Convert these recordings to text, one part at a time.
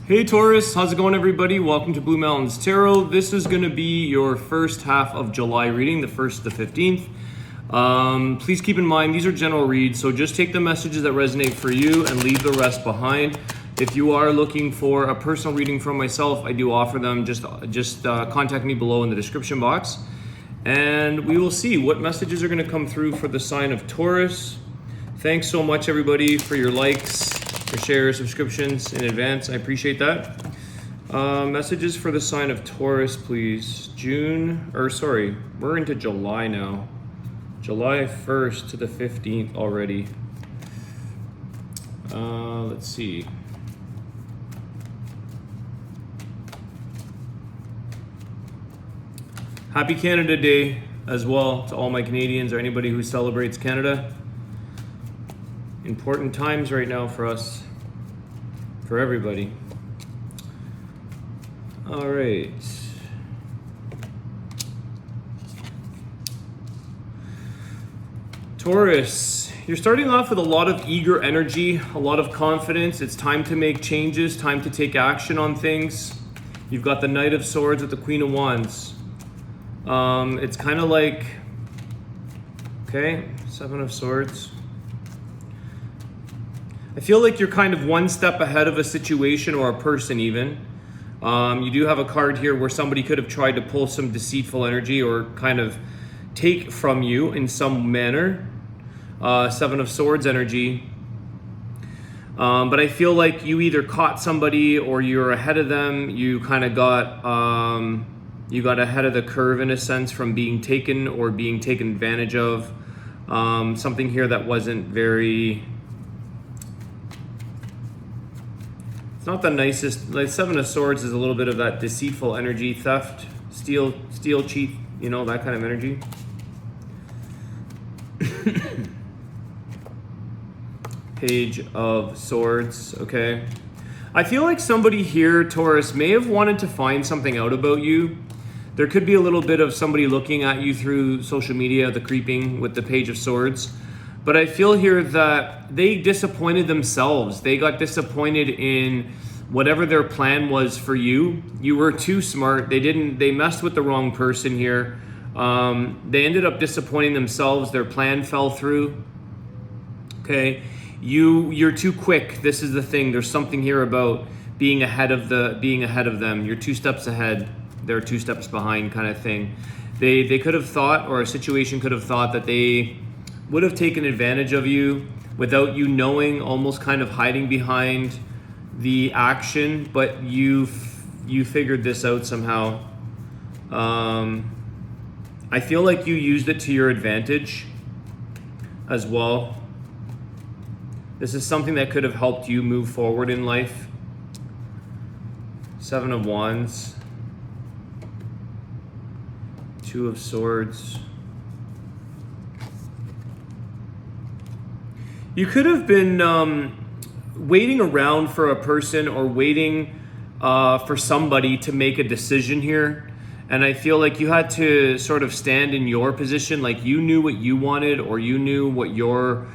Hey Taurus, how's it going everybody? Welcome to Blue Mountains Tarot. This is going to be your first half of July reading, the 1st to the 15th. Please keep in mind these are general reads, so just take the messages that resonate for you and leave the rest behind. If you are looking for a personal reading from myself, I do offer them. Just contact me below in the description box. And we will see what messages are going to come through for the sign of Taurus. Thanks so much everybody for your likes, your shares, subscriptions in advance. I appreciate that. Messages for the sign of Taurus, please. We're into July now. July 1st to the 15th already. Let's see. Happy Canada Day as well to all my Canadians or anybody who celebrates Canada. Important times right now for us, for everybody. All right. Taurus, you're starting off with a lot of eager energy, a lot of confidence. It's time to make changes, time to take action on things. You've got the Knight of Swords with the Queen of Wands. It's kind of like, okay, Seven of Swords. I feel like you're kind of one step ahead of a situation or a person even. You do have a card here where somebody could have tried to pull some deceitful energy or kind of take from you in some manner. Seven of Swords energy. But I feel like you either caught somebody or you're ahead of them. You kind of got ahead of the curve in a sense from being taken or being taken advantage of. Something here that wasn't very... It's not the nicest. Like Seven of Swords is a little bit of that deceitful energy, theft, steal, cheat, you know, that kind of energy. Page of Swords, okay. I feel like somebody here, Taurus, may have wanted to find something out about you. There could be a little bit of somebody looking at you through social media, the creeping with the Page of Swords. But I feel here that they disappointed themselves. They got disappointed in whatever their plan was for you. You were too smart. They messed with the wrong person here. They ended up disappointing themselves. Their plan fell through. Okay. You're too quick. This is the thing. There's something here about being ahead of them. You're 2 steps ahead. They're 2 steps behind kind of thing. They could have thought, or a situation could have thought that they would have taken advantage of you without you knowing, almost kind of hiding behind the action, but you figured this out somehow. I feel like you used it to your advantage as well. This is something that could have helped you move forward in life. Seven of Wands. Two of Swords. You could have been waiting around for a person or waiting for somebody to make a decision here. And I feel like you had to sort of stand in your position, like you knew what you wanted or you knew what your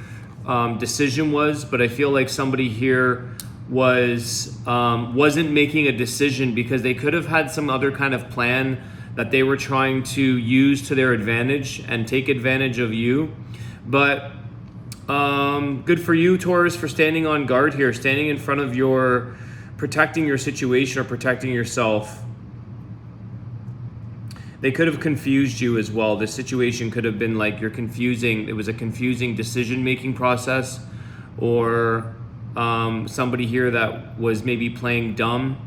decision was. But I feel like somebody here wasn't making a decision because they could have had some other kind of plan that they were trying to use to their advantage and take advantage of you. But good for you, Taurus, for standing on guard here, standing in front of protecting your situation or protecting yourself. They could have confused you as well. This situation could have been like it was a confusing decision-making process, or somebody here that was maybe playing dumb.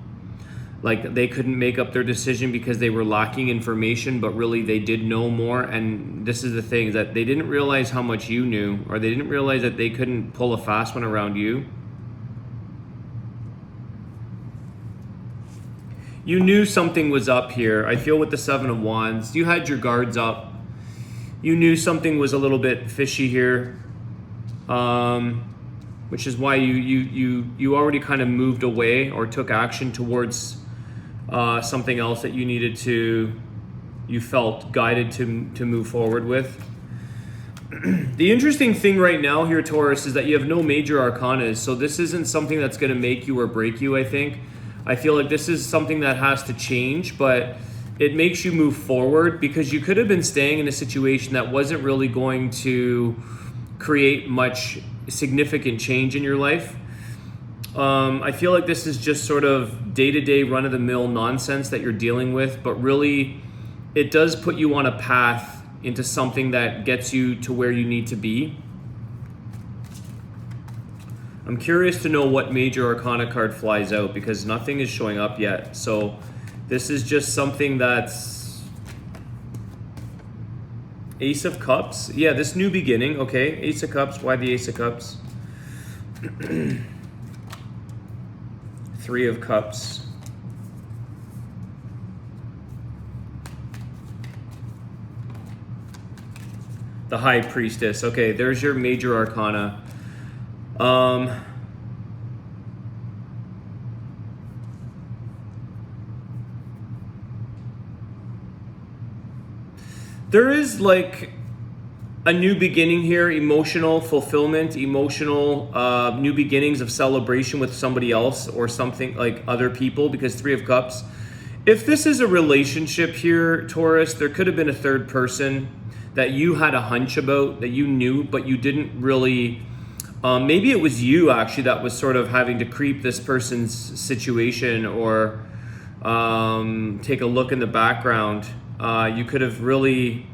Like they couldn't make up their decision because they were lacking information, but really they did know more. And this is the thing, that they didn't realize how much you knew, or they didn't realize that they couldn't pull a fast one around you. You knew something was up here. I feel with the Seven of Wands, you had your guards up. You knew something was a little bit fishy here, which is why you already kind of moved away or took action towards something else that you felt guided to move forward with. The interesting thing right now here, Taurus, is that you have no major arcanas, so this isn't something that's going to make you or break you, I think. I feel like this is something that has to change, but it makes you move forward, because you could have been staying in a situation that wasn't really going to create much significant change in your life. I feel like this is just sort of day-to-day run-of-the-mill nonsense that you're dealing with, but really it does put you on a path into something that gets you to where you need to be. I'm curious to know what major arcana card flies out, because nothing is showing up yet. So this is just something that's Ace of Cups. Yeah, this new beginning. Okay, Ace of Cups. Why the Ace of Cups? Three of Cups. The High Priestess. Okay, there's your major arcana. There is like a new beginning here, emotional fulfillment, emotional new beginnings of celebration with somebody else or something, like other people, because Three of Cups. If this is a relationship here, Taurus, there could have been a third person that you had a hunch about, that you knew, but you didn't really, maybe it was you actually that was sort of having to creep this person's situation, or take a look in the background. You could have really,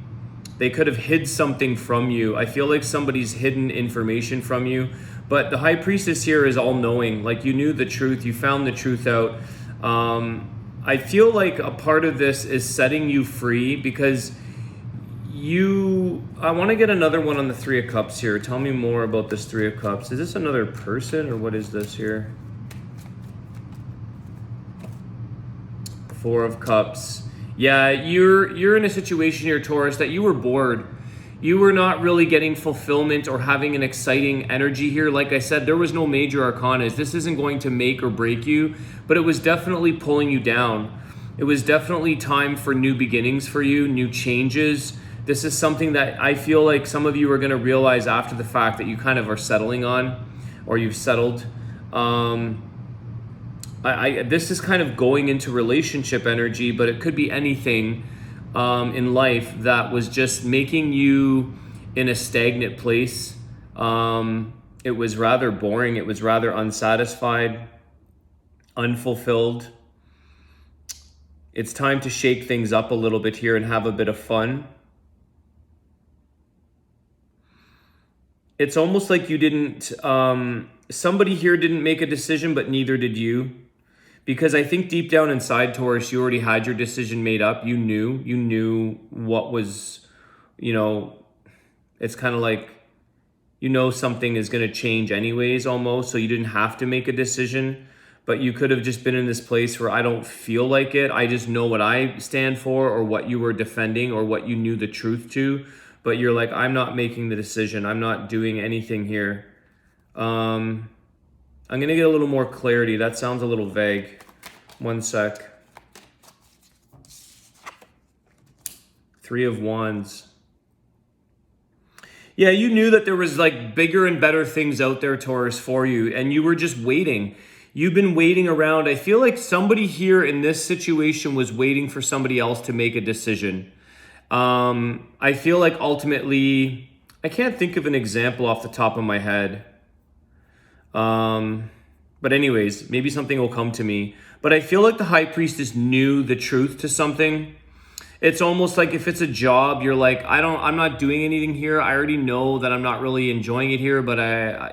they could have hid something from you. I feel like somebody's hidden information from you, but the High Priestess here is all knowing. Like, you knew the truth, you found the truth out. I feel like a part of this is setting you free, because I want to get another one on the Three of Cups here. Tell me more about this Three of Cups. Is this another person, or what is this here? Four of Cups. Yeah, you're in a situation here, Taurus, that you were bored. You were not really getting fulfillment or having an exciting energy here. Like I said, there was no major arcanas. This isn't going to make or break you, but it was definitely pulling you down. It was definitely time for new beginnings for you, new changes. This is something that I feel like some of you are going to realize after the fact that you kind of are settling on, or you've settled. This is kind of going into relationship energy, but it could be anything in life that was just making you in a stagnant place. It was rather boring. It was rather unsatisfied, unfulfilled. It's time to shake things up a little bit here and have a bit of fun. It's almost like you didn't, somebody here didn't make a decision, but neither did you. Because I think deep down inside, Taurus, you already had your decision made up. You knew what was, it's kind of like, something is going to change anyways almost. So you didn't have to make a decision, but you could have just been in this place where I don't feel like it. I just know what I stand for, or what you were defending, or what you knew the truth to. But you're like, I'm not making the decision. I'm not doing anything here. I'm going to get a little more clarity. That sounds a little vague. One sec. Three of Wands. Yeah, you knew that there was like bigger and better things out there, Taurus, for you, and you were just waiting. You've been waiting around. I feel like somebody here in this situation was waiting for somebody else to make a decision. I feel like ultimately, I can't think of an example off the top of my head. But anyways, maybe something will come to me. But I feel like the High Priestess knew the truth to something. It's almost like if it's a job, you're like, I'm not doing anything here. I already know that I'm not really enjoying it here, but I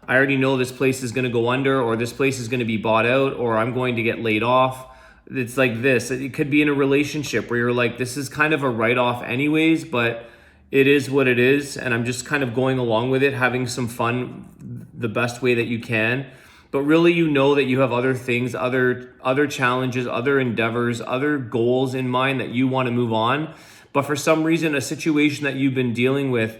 already know this place is going to go under, or this place is going to be bought out, or I'm going to get laid off. It's like this. It could be in a relationship where you're like, this is kind of a write-off anyways, but it is what it is, and I'm just kind of going along with it, having some fun the best way that you can. But really, you know that you have other things, other challenges, other endeavors, other goals in mind that you want to move on. But for some reason, a situation that you've been dealing with,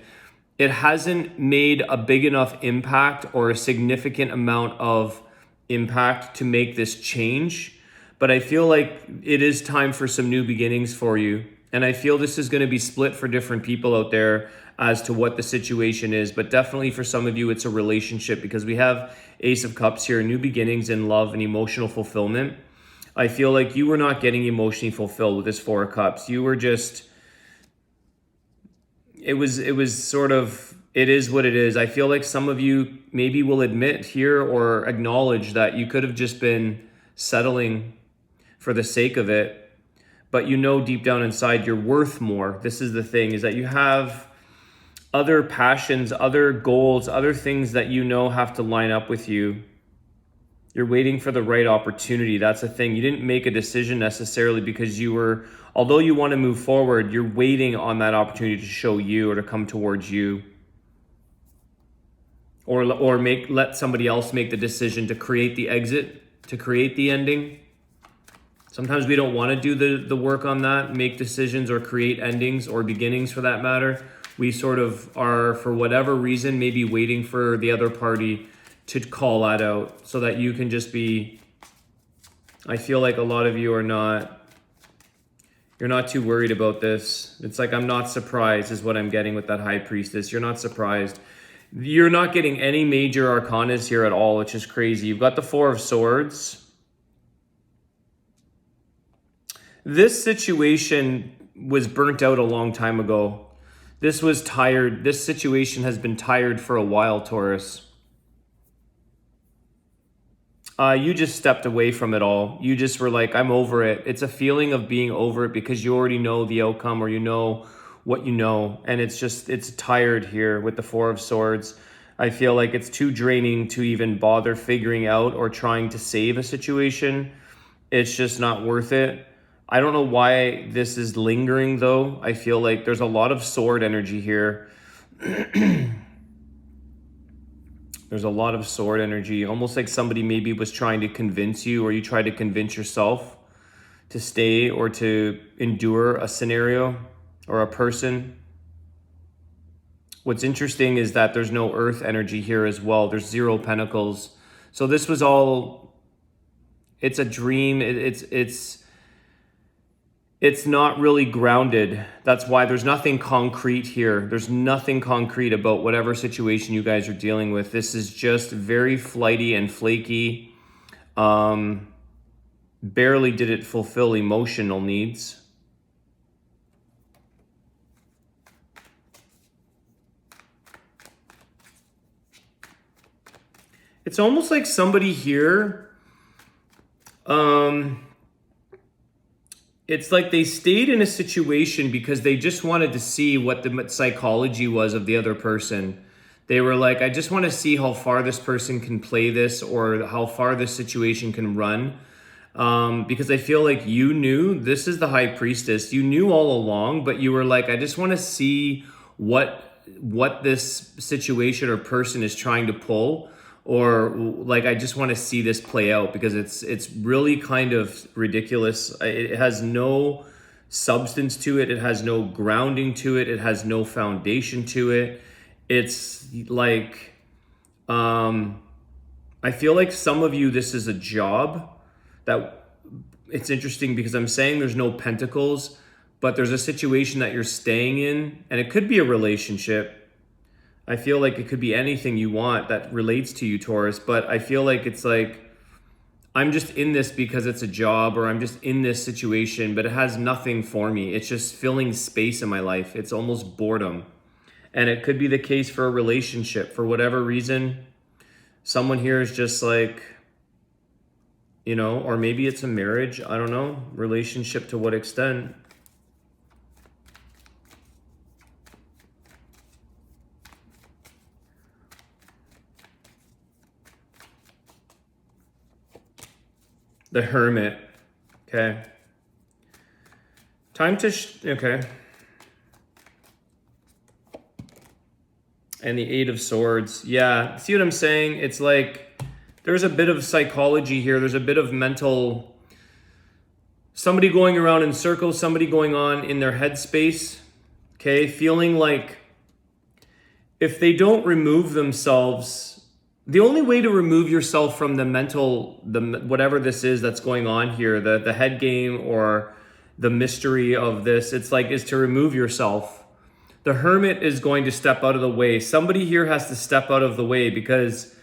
it hasn't made a big enough impact or a significant amount of impact to make this change. But I feel like it is time for some new beginnings for you. And I feel this is going to be split for different people out there as to what the situation is. But definitely for some of you, it's a relationship, because we have Ace of Cups here, new beginnings in love and emotional fulfillment. I feel like you were not getting emotionally fulfilled with this Four of Cups. You were just, it was sort of, it is what it is. I feel like some of you maybe will admit here or acknowledge that you could have just been settling for the sake of it, but you know deep down inside you're worth more. This is the thing, is that you have other passions, other goals, other things that you know have to line up with you. You're waiting for the right opportunity. That's the thing. You didn't make a decision necessarily because you were, although you want to move forward, you're waiting on that opportunity to show you or to come towards you. Or let somebody else make the decision to create the exit, to create the ending. Sometimes we don't want to do the work on that, make decisions or create endings or beginnings for that matter. We sort of are, for whatever reason, maybe waiting for the other party to call that out so that you can just be, I feel like a lot of you are not, you're not too worried about this. It's like, I'm not surprised is what I'm getting with that High Priestess. You're not surprised. You're not getting any major arcanas here at all, which is crazy. You've got the Four of Swords. This situation was burnt out a long time ago. This was tired. This situation has been tired for a while, Taurus. You just stepped away from it all. You just were like, I'm over it. It's a feeling of being over it because you already know the outcome, or you know what you know. And it's just, it's tired here with the Four of Swords. I feel like it's too draining to even bother figuring out or trying to save a situation. It's just not worth it. I don't know why this is lingering though. I feel like there's a lot of sword energy here. There's a lot of sword energy, almost like somebody maybe was trying to convince you, or you tried to convince yourself to stay or to endure a scenario or a person. What's interesting is that there's no earth energy here as well. There's 0 pentacles. So this was all, it's a dream. It's not really grounded. That's why there's nothing concrete here. There's nothing concrete about whatever situation you guys are dealing with. This is just very flighty and flaky. Barely did it fulfill emotional needs. It's almost like somebody here, it's like they stayed in a situation because they just wanted to see what the psychology was of the other person. They were like, I just want to see how far this person can play this, or how far this situation can run. Because I feel like you knew, this is the High Priestess, you knew all along, but you were like, I just want to see what this situation or person is trying to pull. Or like, I just want to see this play out because it's really kind of ridiculous. It has no substance to it. It has no grounding to it. It has no foundation to it. It's like, I feel like some of you, this is a job that, it's interesting because I'm saying there's no pentacles, but there's a situation that you're staying in, and it could be a relationship. I feel like it could be anything you want that relates to you, Taurus, but I feel like it's like, I'm just in this because it's a job, or I'm just in this situation, but it has nothing for me. It's just filling space in my life. It's almost boredom. And it could be the case for a relationship. For whatever reason, someone here is just like, you know, or maybe it's a marriage. I don't know. Relationship to what extent? The Hermit. Okay. Time to, okay. And the Eight of Swords. Yeah, see what I'm saying? It's like, there's a bit of psychology here. There's a bit of mental, somebody going around in circles, somebody going on in their headspace. Okay, feeling like if they don't remove themselves, the only way to remove yourself from the mental, whatever this is that's going on here, the head game or the mystery of this, it's like, is to remove yourself. The Hermit is going to step out of the way. Somebody here has to step out of the way because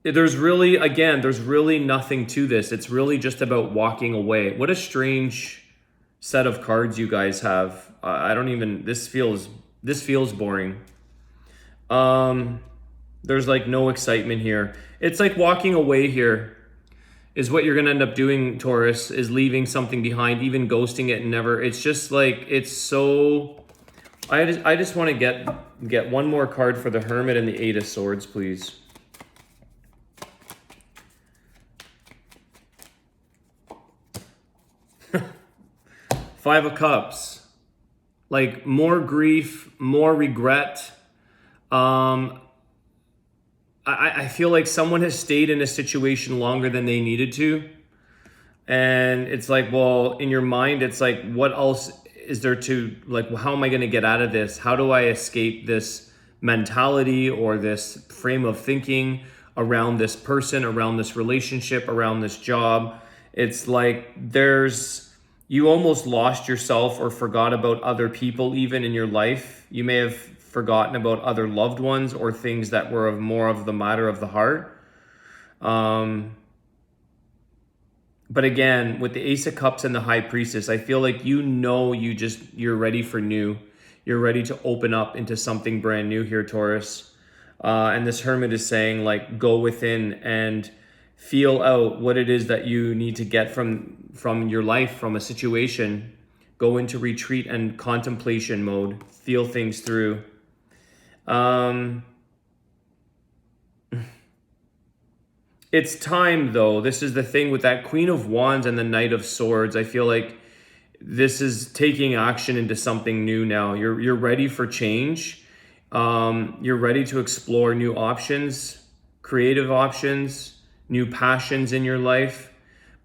there's really, again, there's really nothing to this. It's really just about walking away. What a strange set of cards you guys have. I don't even, this feels boring. There's like no excitement here. It's like walking away here is what you're going to end up doing, Taurus, is leaving something behind, even ghosting it and never. It's just like, it's so, I just want to get one more card for the Hermit and the Eight of Swords, please. Five of Cups. Like more grief, more regret. I feel like someone has stayed in a situation longer than they needed to. And it's like, well, in your mind, it's like, what else is there to, like, how am I going to get out of this? How do I escape this mentality or this frame of thinking around this person, around this relationship, around this job? It's like you almost lost yourself or forgot about other people even in your life. You may have forgotten about other loved ones or things that were more of the matter of the heart. But again, with the Ace of Cups and the High Priestess, I feel like you're ready for new. You're ready to open up into something brand new here, Taurus. And this Hermit is saying, like, go within and feel out what it is that you need to get from your life, from a situation. Go into retreat and contemplation mode. Feel things through. It's time, though. This is the thing with that Queen of Wands and the Knight of Swords. I feel like this is taking action into something new now. You're ready for change. You're ready to explore new options, creative options, new passions in your life.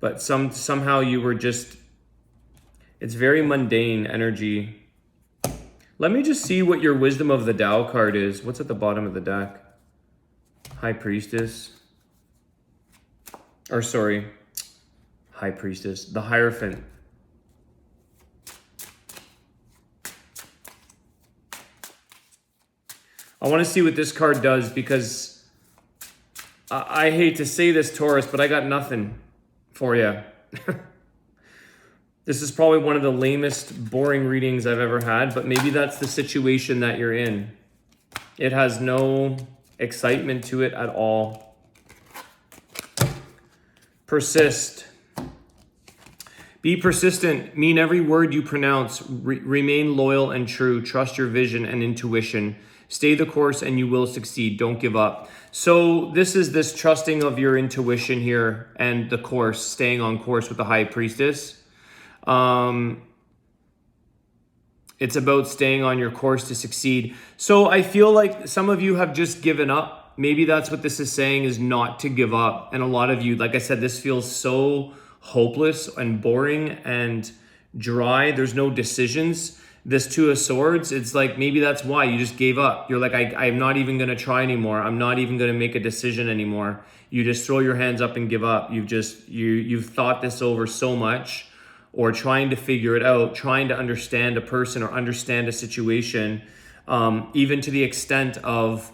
But somehow you were just, it's very mundane energy. Let me just see what your Wisdom of the Tao card is. What's at the bottom of the deck? High Priestess. Or sorry, High Priestess. The Hierophant. I want to see what this card does because I hate to say this, Taurus, but I got nothing for you. This is probably one of the lamest, boring readings I've ever had, but maybe that's the situation that you're in. It has no excitement to it at all. Persist. Be persistent. Mean every word you pronounce. Remain loyal and true. Trust your vision and intuition. Stay the course and you will succeed. Don't give up. So this is this trusting of your intuition here and the course, staying on course with the High Priestess. It's about staying on your course to succeed. So I feel like some of you have just given up. Maybe that's what this is saying, is not to give up. And a lot of you, like I said, this feels so hopeless and boring and dry. There's no decisions. This Two of Swords, it's like maybe that's why you just gave up. You're like, I'm not even going to try anymore. I'm not even going to make a decision anymore. You just throw your hands up and give up. You've thought this over so much, or trying to figure it out, trying to understand a person or understand a situation, even to the extent of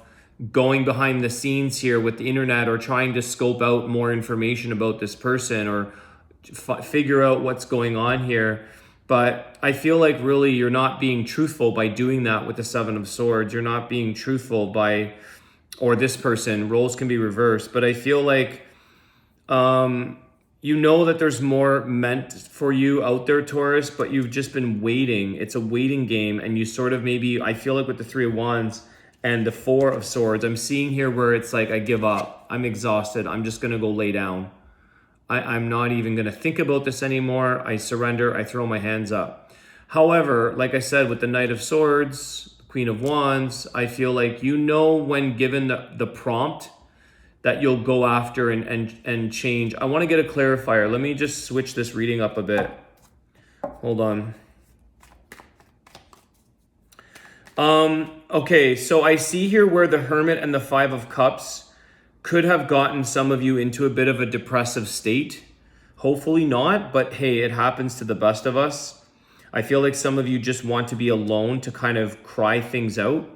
going behind the scenes here with the internet or trying to scope out more information about this person or figure out what's going on here. But I feel like really you're not being truthful by doing that with the Seven of Swords. You're not being truthful by, or this person, roles can be reversed. But I feel like you know that there's more meant for you out there, Taurus, but you've just been waiting. It's a waiting game. And you sort of maybe, I feel like with the Three of Wands and the Four of Swords, I'm seeing here where it's like, I give up. I'm exhausted. I'm just going to go lay down. I'm not even going to think about this anymore. I surrender. I throw my hands up. However, like I said, with the Knight of Swords, Queen of Wands, I feel like you know when given the prompt that you'll go after and change. I want to get a clarifier. Let me just switch this reading up a bit. Hold on. Okay, so I see here where the Hermit and the Five of Cups could have gotten some of you into a bit of a depressive state. Hopefully not, but hey, it happens to the best of us. I feel like some of you just want to be alone to kind of cry things out.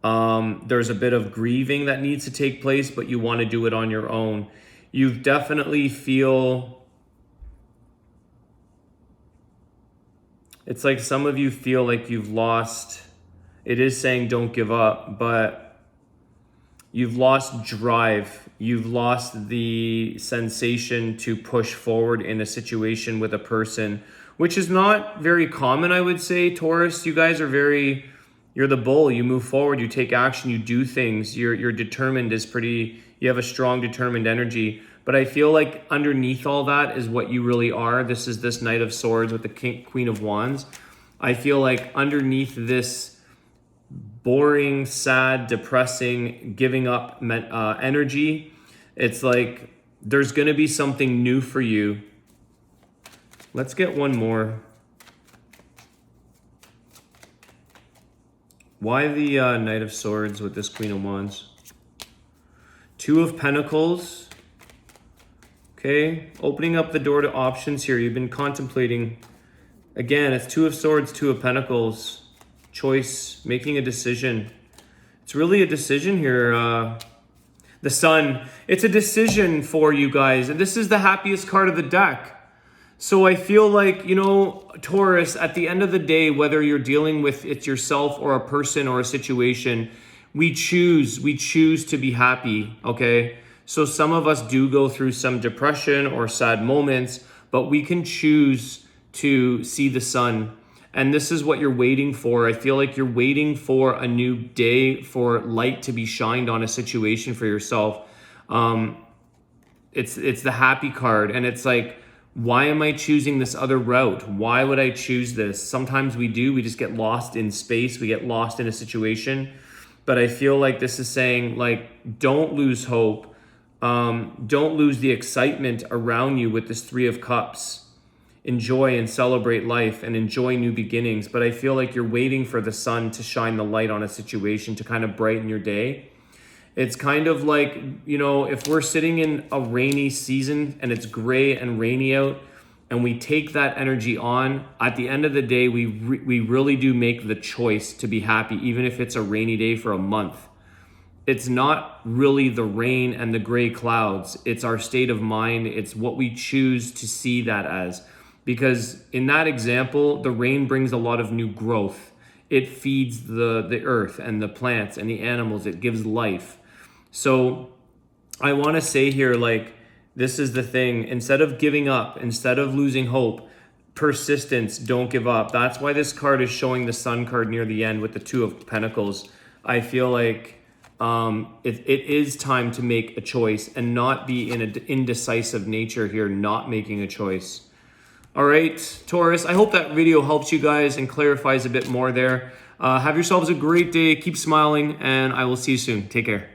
There's a bit of grieving that needs to take place, but you want to do it on your own. You definitely feel, it's like some of you feel like you've lost, it is saying don't give up, but you've lost drive. You've lost the sensation to push forward in a situation with a person, which is not very common, I would say, Taurus. You guys are very, you're the bull. You move forward, you take action, you do things. You're determined, is pretty, you have a strong determined energy. But I feel like underneath all that is what you really are. This is this Knight of Swords with the Queen of Wands. I feel like underneath this boring, sad, depressing, giving up energy, it's like there's going to be something new for you. Let's get one more. Why the Knight of Swords with this Queen of Wands? Two of Pentacles. Okay, opening up the door to options here. You've been contemplating. Again, it's Two of Swords, Two of Pentacles. Choice, making a decision. It's really a decision here. The Sun, it's a decision for you guys. And this is the happiest card of the deck. So I feel like, you know, Taurus, at the end of the day, whether you're dealing with it yourself or a person or a situation, we choose to be happy, okay? So some of us do go through some depression or sad moments, but we can choose to see the sun. And this is what you're waiting for. I feel like you're waiting for a new day, for light to be shined on a situation for yourself. It's the happy card. And it's like, why am I choosing this other route? Why would I choose this? Sometimes we just get lost in space. We get lost in a situation. But I feel like this is saying, like, don't lose hope. Don't lose the excitement around you with this Three of Cups. Enjoy and celebrate life and enjoy new beginnings. But I feel like you're waiting for the sun to shine the light on a situation to kind of brighten your day. It's kind of like, you know, if we're sitting in a rainy season and it's gray and rainy out and we take that energy on, at the end of the day, we really do make the choice to be happy, even if it's a rainy day for a month. It's not really the rain and the gray clouds. It's our state of mind. It's what we choose to see that as. Because in that example, the rain brings a lot of new growth. It feeds the earth and the plants and the animals. It gives life. So I want to say here, like, this is the thing. Instead of giving up, instead of losing hope, persistence, don't give up. That's why this card is showing the Sun card near the end with the Two of Pentacles. I feel like it is time to make a choice and not be in an indecisive nature here, not making a choice. All right, Taurus, I hope that video helps you guys and clarifies a bit more there. Have yourselves a great day. Keep smiling, and I will see you soon. Take care.